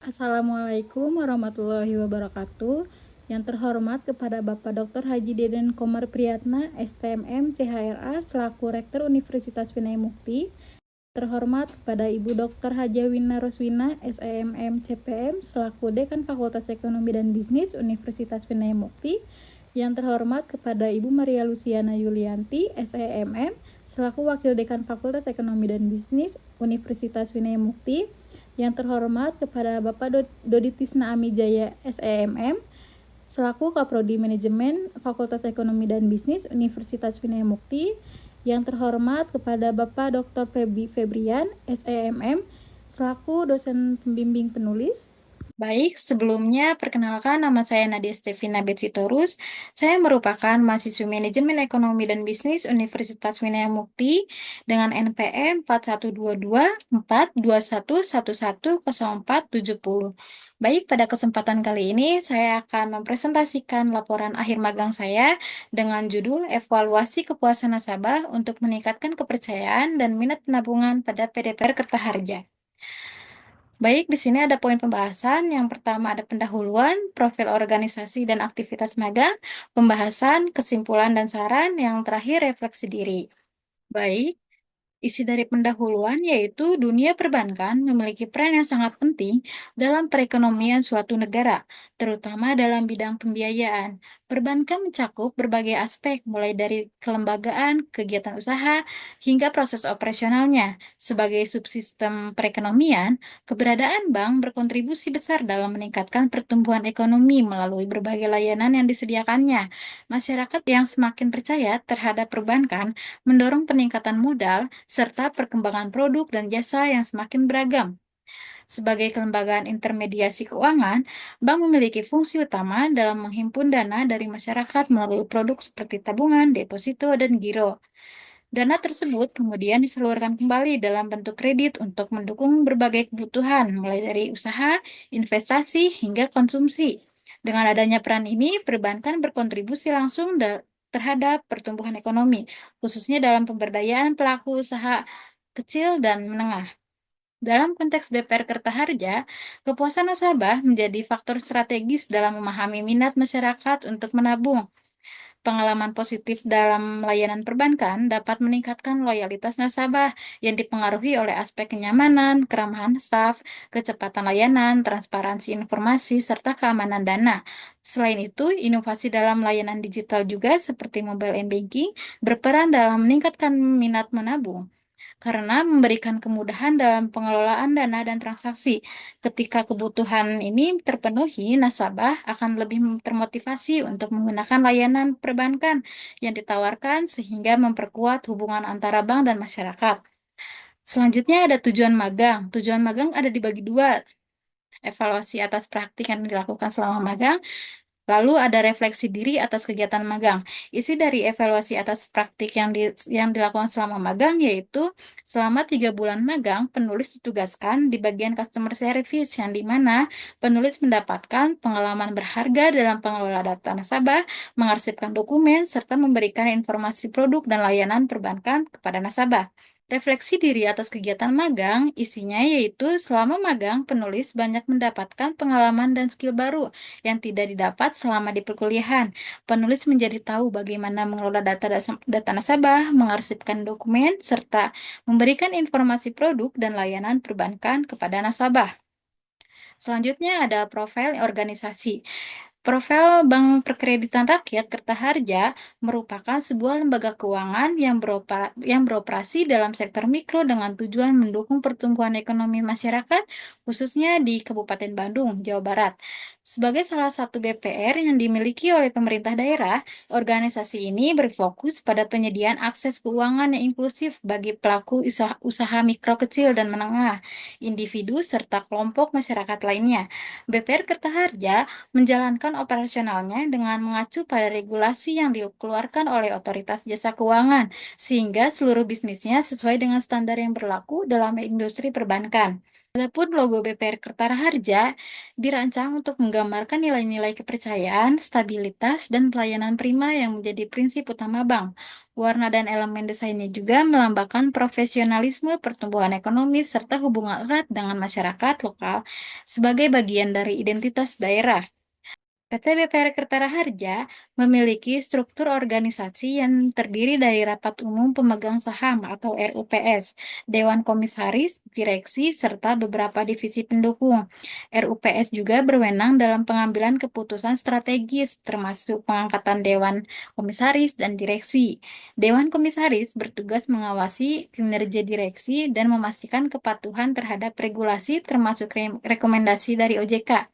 Assalamualaikum warahmatullahi wabarakatuh. Yang terhormat kepada Bapak Dr. Haji Deden Komar Priyatna, STMM, CHRA, selaku Rektor Universitas Vinaya Mukti. Terhormat kepada Ibu Dr. Haja Wina Roswina, SEMM, CPM, selaku Dekan Fakultas Ekonomi dan Bisnis Universitas Vinaya Mukti. Yang terhormat kepada Ibu Maria Luciana Yulianti, SEMM, selaku Wakil Dekan Fakultas Ekonomi dan Bisnis Universitas Vinaya Mukti. Yang terhormat kepada Bapak Dodi Tisna Amijaya, SEMM, selaku Kaprodi Manajemen Fakultas Ekonomi dan Bisnis Universitas Vinaya Mukti. Yang terhormat kepada Bapak Dr. Febrian, SEMM, selaku dosen pembimbing penulis. Baik, sebelumnya perkenalkan nama saya Nadia Stevina Betsitorus. Saya merupakan mahasiswi Manajemen Ekonomi dan Bisnis Universitas Vinaya Mukti dengan NPM 41224211110470. Baik, pada kesempatan kali ini saya akan mempresentasikan laporan akhir magang saya dengan judul Evaluasi Kepuasan Nasabah untuk Meningkatkan Kepercayaan dan Minat Penabungan pada PDPR Kertaharja. Baik, di sini ada poin pembahasan. Yang pertama ada pendahuluan, profil organisasi dan aktivitas magang, pembahasan, kesimpulan dan saran, yang terakhir refleksi diri. Baik, isi dari pendahuluan yaitu dunia perbankan memiliki peran yang sangat penting dalam perekonomian suatu negara, terutama dalam bidang pembiayaan. Perbankan mencakup berbagai aspek, mulai dari kelembagaan, kegiatan usaha, hingga proses operasionalnya. Sebagai subsistem perekonomian, keberadaan bank berkontribusi besar dalam meningkatkan pertumbuhan ekonomi melalui berbagai layanan yang disediakannya. Masyarakat yang semakin percaya terhadap perbankan mendorong peningkatan modal serta perkembangan produk dan jasa yang semakin beragam. Sebagai kelembagaan intermediasi keuangan, bank memiliki fungsi utama dalam menghimpun dana dari masyarakat melalui produk seperti tabungan, deposito, dan giro. Dana tersebut kemudian disalurkan kembali dalam bentuk kredit untuk mendukung berbagai kebutuhan, mulai dari usaha, investasi, hingga konsumsi. Dengan adanya peran ini, perbankan berkontribusi langsung terhadap pertumbuhan ekonomi, khususnya dalam pemberdayaan pelaku usaha kecil dan menengah. Dalam konteks BPR Kertaharja, kepuasan nasabah menjadi faktor strategis dalam memahami minat masyarakat untuk menabung. Pengalaman positif dalam layanan perbankan dapat meningkatkan loyalitas nasabah yang dipengaruhi oleh aspek kenyamanan, keramahan staf, kecepatan layanan, transparansi informasi, serta keamanan dana. Selain itu, inovasi dalam layanan digital juga seperti mobile banking berperan dalam meningkatkan minat menabung karena memberikan kemudahan dalam pengelolaan dana dan transaksi. Ketika kebutuhan ini terpenuhi, nasabah akan lebih termotivasi untuk menggunakan layanan perbankan yang ditawarkan sehingga memperkuat hubungan antara bank dan masyarakat. Selanjutnya ada tujuan magang. Tujuan magang ada dibagi dua, evaluasi atas praktik yang dilakukan selama magang. Lalu ada refleksi diri atas kegiatan magang. Isi dari evaluasi atas praktik yang dilakukan selama magang yaitu selama 3 bulan magang, penulis ditugaskan di bagian customer service yang di mana penulis mendapatkan pengalaman berharga dalam pengelola data nasabah, mengarsipkan dokumen, serta memberikan informasi produk dan layanan perbankan kepada nasabah. Refleksi diri atas kegiatan magang, isinya yaitu selama magang, penulis banyak mendapatkan pengalaman dan skill baru yang tidak didapat selama di perkuliahan. Penulis menjadi tahu bagaimana mengelola data nasabah, mengarsipkan dokumen, serta memberikan informasi produk dan layanan perbankan kepada nasabah. Selanjutnya ada profil organisasi. Profil Bank Perkreditan Rakyat Kertaharja merupakan sebuah lembaga keuangan yang beroperasi dalam sektor mikro dengan tujuan mendukung pertumbuhan ekonomi masyarakat, khususnya di Kabupaten Bandung, Jawa Barat. Sebagai salah satu BPR yang dimiliki oleh pemerintah daerah, organisasi ini berfokus pada penyediaan akses keuangan yang inklusif bagi pelaku usaha mikro kecil dan menengah, individu, serta kelompok masyarakat lainnya. BPR Kertaharja menjalankan operasionalnya dengan mengacu pada regulasi yang dikeluarkan oleh Otoritas Jasa Keuangan, sehingga seluruh bisnisnya sesuai dengan standar yang berlaku dalam industri perbankan. Adapun logo BPR Kertara Harja dirancang untuk menggambarkan nilai-nilai kepercayaan, stabilitas, dan pelayanan prima yang menjadi prinsip utama bank. Warna dan elemen desainnya juga melambangkan profesionalisme, pertumbuhan ekonomi, serta hubungan erat dengan masyarakat lokal sebagai bagian dari identitas daerah. PT BPR Kertara Harja memiliki struktur organisasi yang terdiri dari Rapat Umum Pemegang Saham atau RUPS, Dewan Komisaris, Direksi, serta beberapa divisi pendukung. RUPS juga berwenang dalam pengambilan keputusan strategis, termasuk pengangkatan Dewan Komisaris dan Direksi. Dewan Komisaris bertugas mengawasi kinerja direksi dan memastikan kepatuhan terhadap regulasi, termasuk rekomendasi dari OJK.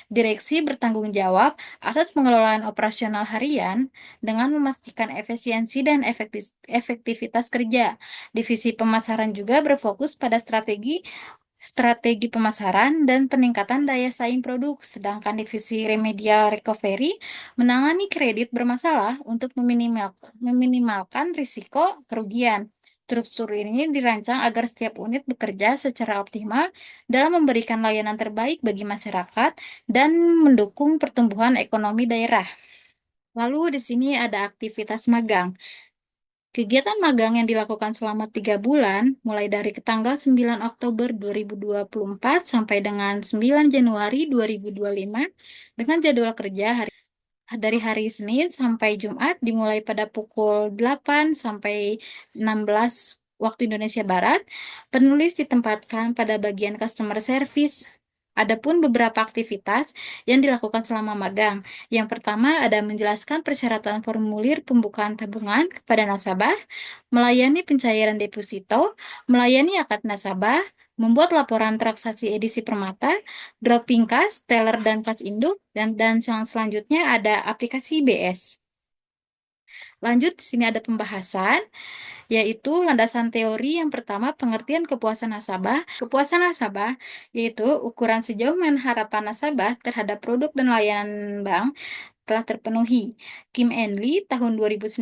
Direksi bertanggung jawab atas pengelolaan operasional harian dengan memastikan efisiensi dan efektivitas kerja. Divisi pemasaran juga berfokus pada strategi pemasaran dan peningkatan daya saing produk, sedangkan divisi remedial recovery menangani kredit bermasalah untuk meminimalkan risiko kerugian. Struktur ini dirancang agar setiap unit bekerja secara optimal dalam memberikan layanan terbaik bagi masyarakat dan mendukung pertumbuhan ekonomi daerah. Lalu di sini ada aktivitas magang. Kegiatan magang yang dilakukan selama 3 bulan, mulai dari tanggal 9 Oktober 2024 sampai dengan 9 Januari 2025, dengan jadwal kerja dari hari Senin sampai Jumat dimulai pada pukul 8 sampai 16 waktu Indonesia Barat. Penulis ditempatkan pada bagian customer service. Adapun beberapa aktivitas yang dilakukan selama magang. Yang pertama ada menjelaskan persyaratan formulir pembukaan tabungan kepada nasabah, melayani pencairan deposito, melayani akad nasabah, membuat laporan transaksi edisi permata, dropping kas, teller dan kas induk, dan yang selanjutnya ada aplikasi BS. Lanjut, di sini ada pembahasan, yaitu landasan teori yang pertama pengertian kepuasan nasabah. Kepuasan nasabah yaitu ukuran sejauh mana harapan nasabah terhadap produk dan layanan bank telah terpenuhi. Kim and Lee tahun 2019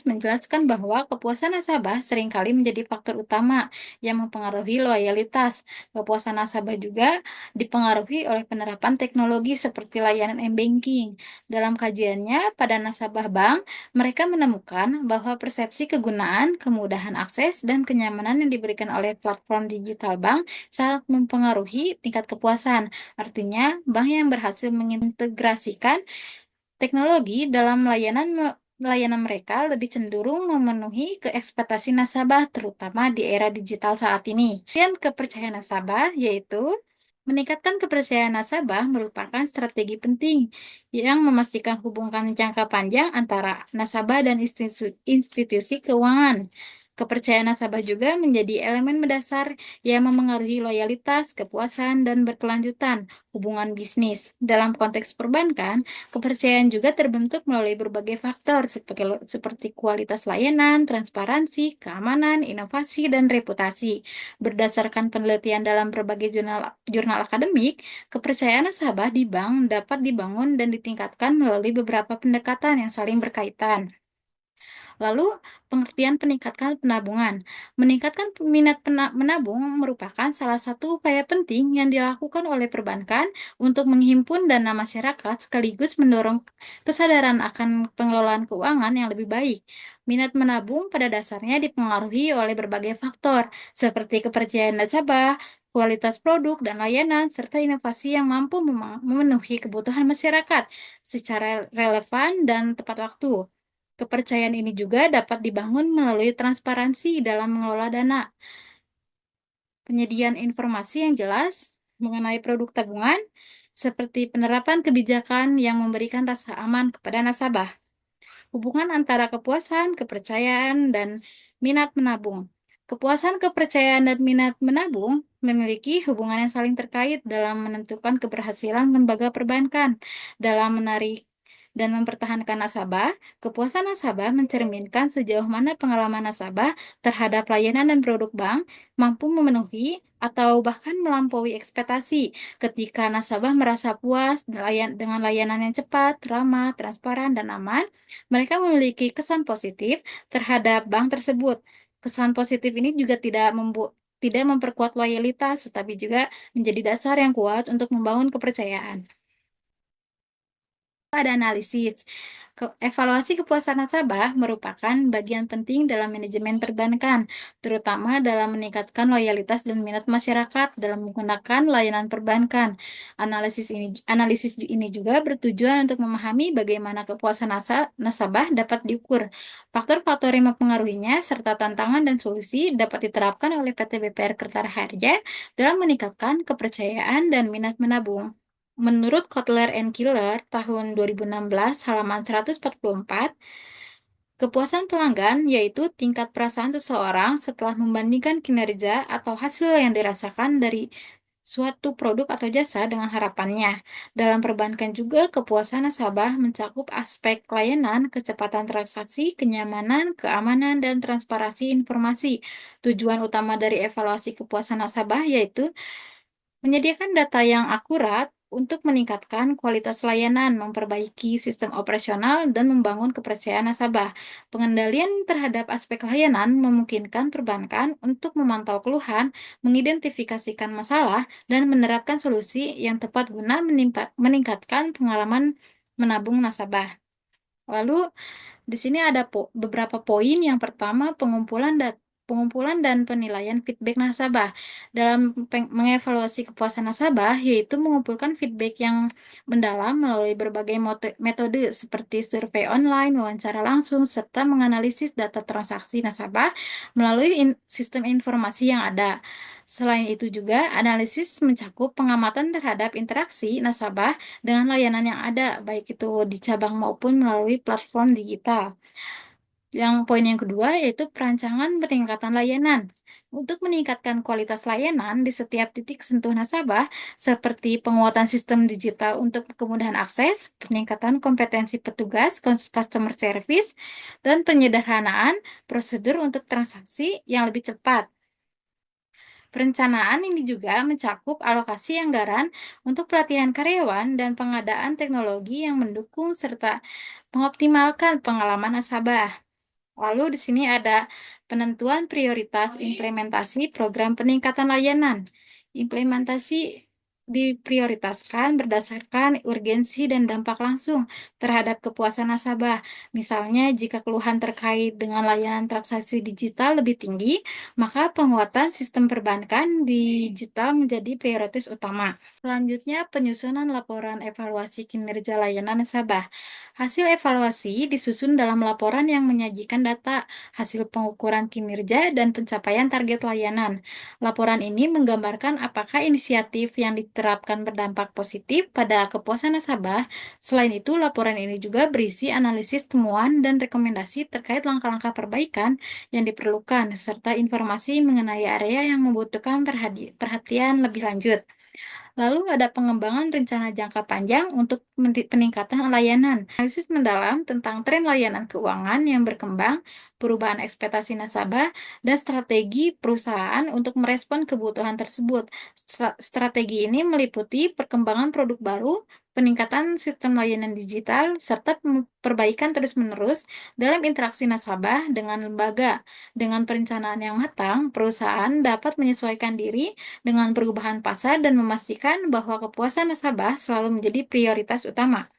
menjelaskan bahwa kepuasan nasabah seringkali menjadi faktor utama yang mempengaruhi loyalitas. Kepuasan nasabah juga dipengaruhi oleh penerapan teknologi seperti layanan m-banking. Dalam kajiannya pada nasabah bank, mereka menemukan bahwa persepsi kegunaan, kemudahan akses, dan kenyamanan yang diberikan oleh platform digital bank sangat mempengaruhi tingkat kepuasan. Artinya, bank yang berhasil mengintegrasikan teknologi dalam layanan mereka lebih cenderung memenuhi ekspektasi nasabah, terutama di era digital saat ini. Dan kepercayaan nasabah yaitu meningkatkan kepercayaan nasabah merupakan strategi penting yang memastikan hubungan jangka panjang antara nasabah dan institusi keuangan. Kepercayaan nasabah juga menjadi elemen mendasar yang memengaruhi loyalitas, kepuasan, dan berkelanjutan hubungan bisnis. Dalam konteks perbankan, kepercayaan juga terbentuk melalui berbagai faktor seperti kualitas layanan, transparansi, keamanan, inovasi, dan reputasi. Berdasarkan penelitian dalam berbagai jurnal akademik, kepercayaan nasabah di bank dapat dibangun dan ditingkatkan melalui beberapa pendekatan yang saling berkaitan. Lalu, pengertian peningkatkan penabungan. Meningkatkan minat menabung merupakan salah satu upaya penting yang dilakukan oleh perbankan untuk menghimpun dana masyarakat sekaligus mendorong kesadaran akan pengelolaan keuangan yang lebih baik. Minat menabung pada dasarnya dipengaruhi oleh berbagai faktor, seperti kepercayaan nasabah, kualitas produk dan layanan, serta inovasi yang mampu memenuhi kebutuhan masyarakat secara relevan dan tepat waktu. Kepercayaan ini juga dapat dibangun melalui transparansi dalam mengelola dana, penyediaan informasi yang jelas mengenai produk tabungan, seperti penerapan kebijakan yang memberikan rasa aman kepada nasabah. Hubungan antara kepuasan, kepercayaan, dan minat menabung. Kepuasan, kepercayaan, dan minat menabung memiliki hubungan yang saling terkait dalam menentukan keberhasilan lembaga perbankan dalam menarik dan mempertahankan nasabah. Kepuasan nasabah mencerminkan sejauh mana pengalaman nasabah terhadap layanan dan produk bank mampu memenuhi atau bahkan melampaui ekspektasi. Ketika nasabah merasa puas dengan layanan yang cepat, ramah, transparan, dan aman, mereka memiliki kesan positif terhadap bank tersebut. Kesan positif ini juga tidak tidak memperkuat loyalitas, tetapi juga menjadi dasar yang kuat untuk membangun kepercayaan. Ada analisis. Evaluasi kepuasan nasabah merupakan bagian penting dalam manajemen perbankan, terutama dalam meningkatkan loyalitas dan minat masyarakat dalam menggunakan layanan perbankan. Analisis ini juga bertujuan untuk memahami bagaimana kepuasan nasabah dapat diukur, faktor-faktor yang mempengaruhinya, serta tantangan dan solusi dapat diterapkan oleh PT BPR Kertara Harja dalam meningkatkan kepercayaan dan minat menabung. Menurut Kotler and Killer tahun 2016 halaman 144, kepuasan pelanggan yaitu tingkat perasaan seseorang setelah membandingkan kinerja atau hasil yang dirasakan dari suatu produk atau jasa dengan harapannya. Dalam perbankan juga kepuasan nasabah mencakup aspek layanan, kecepatan transaksi, kenyamanan, keamanan, dan transparansi informasi. Tujuan utama dari evaluasi kepuasan nasabah yaitu menyediakan data yang akurat untuk meningkatkan kualitas layanan, memperbaiki sistem operasional, dan membangun kepercayaan nasabah. Pengendalian terhadap aspek layanan memungkinkan perbankan untuk memantau keluhan, mengidentifikasikan masalah, dan menerapkan solusi yang tepat guna meningkatkan pengalaman menabung nasabah. Lalu di sini ada beberapa poin. Yang pertama, pengumpulan dan penilaian feedback nasabah. Dalam mengevaluasi kepuasan nasabah, yaitu mengumpulkan feedback yang mendalam melalui berbagai metode seperti survei online, wawancara langsung, serta menganalisis data transaksi nasabah melalui sistem informasi yang ada. Selain itu juga, analisis mencakup pengamatan terhadap interaksi nasabah dengan layanan yang ada, baik itu di cabang maupun melalui platform digital. Yang poin yang kedua yaitu perancangan peningkatan layanan. Untuk meningkatkan kualitas layanan di setiap titik sentuh nasabah, seperti penguatan sistem digital untuk kemudahan akses, peningkatan kompetensi petugas, customer service, dan penyederhanaan prosedur untuk transaksi yang lebih cepat. Perencanaan ini juga mencakup alokasi anggaran untuk pelatihan karyawan dan pengadaan teknologi yang mendukung serta mengoptimalkan pengalaman nasabah. Lalu di sini ada penentuan prioritas implementasi program peningkatan layanan. Implementasi diprioritaskan berdasarkan urgensi dan dampak langsung terhadap kepuasan nasabah. Misalnya, jika keluhan terkait dengan layanan transaksi digital lebih tinggi, maka penguatan sistem perbankan digital menjadi prioritas utama. Selanjutnya, penyusunan laporan evaluasi kinerja layanan nasabah. Hasil evaluasi disusun dalam laporan yang menyajikan data, hasil pengukuran kinerja, dan pencapaian target layanan. Laporan ini menggambarkan apakah inisiatif yang diterapkan berdampak positif pada kepuasan nasabah. Selain itu, laporan ini juga berisi analisis temuan dan rekomendasi terkait langkah-langkah perbaikan yang diperlukan, serta informasi mengenai area yang membutuhkan perhatian lebih lanjut. Lalu ada pengembangan rencana jangka panjang untuk peningkatan layanan. Analisis mendalam tentang tren layanan keuangan yang berkembang, perubahan ekspektasi nasabah, dan strategi perusahaan untuk merespon kebutuhan tersebut. Strategi ini meliputi perkembangan produk baru, peningkatan sistem layanan digital, serta perbaikan terus-menerus dalam interaksi nasabah dengan lembaga. Dengan perencanaan yang matang, perusahaan dapat menyesuaikan diri dengan perubahan pasar dan memastikan bahwa kepuasan nasabah selalu menjadi prioritas utama.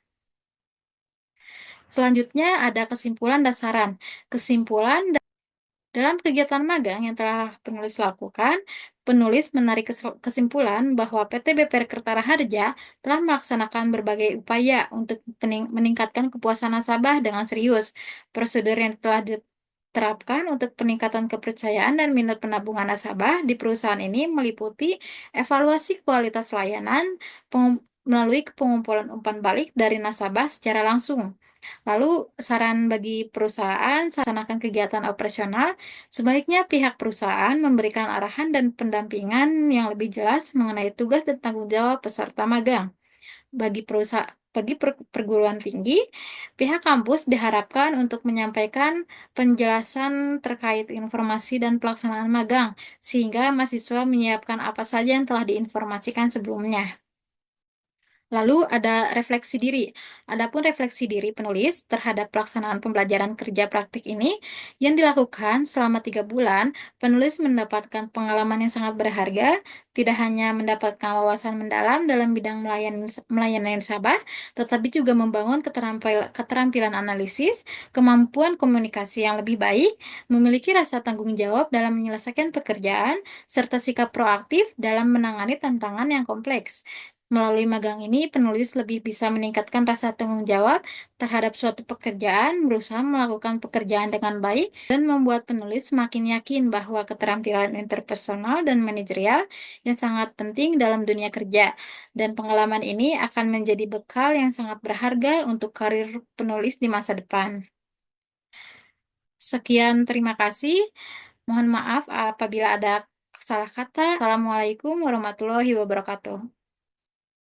Selanjutnya ada kesimpulan dasaran. Kesimpulan dalam kegiatan magang yang telah penulis lakukan, penulis menarik kesimpulan bahwa PT BPR Kertara Harja telah melaksanakan berbagai upaya untuk meningkatkan kepuasan nasabah dengan serius. Prosedur yang telah diterapkan untuk peningkatan kepercayaan dan minat penabungan nasabah di perusahaan ini meliputi evaluasi kualitas layanan melalui pengumpulan umpan balik dari nasabah secara langsung. Lalu, saran bagi perusahaan saat melaksanakan kegiatan operasional, sebaiknya pihak perusahaan memberikan arahan dan pendampingan yang lebih jelas mengenai tugas dan tanggung jawab peserta magang. Bagi perguruan tinggi, pihak kampus diharapkan untuk menyampaikan penjelasan terkait informasi dan pelaksanaan magang, sehingga mahasiswa menyiapkan apa saja yang telah diinformasikan sebelumnya. Lalu ada refleksi diri. Adapun refleksi diri penulis terhadap pelaksanaan pembelajaran kerja praktik ini yang dilakukan selama 3 bulan, penulis mendapatkan pengalaman yang sangat berharga, tidak hanya mendapatkan wawasan mendalam dalam bidang melayani nasabah, tetapi juga membangun keterampilan analisis, kemampuan komunikasi yang lebih baik, memiliki rasa tanggung jawab dalam menyelesaikan pekerjaan, serta sikap proaktif dalam menangani tantangan yang kompleks. Melalui magang ini, penulis lebih bisa meningkatkan rasa tanggung jawab terhadap suatu pekerjaan, berusaha melakukan pekerjaan dengan baik, dan membuat penulis semakin yakin bahwa keterampilan interpersonal dan manajerial yang sangat penting dalam dunia kerja. Dan pengalaman ini akan menjadi bekal yang sangat berharga untuk karir penulis di masa depan. Sekian, terima kasih. Mohon maaf apabila ada salah kata. Assalamualaikum warahmatullahi wabarakatuh.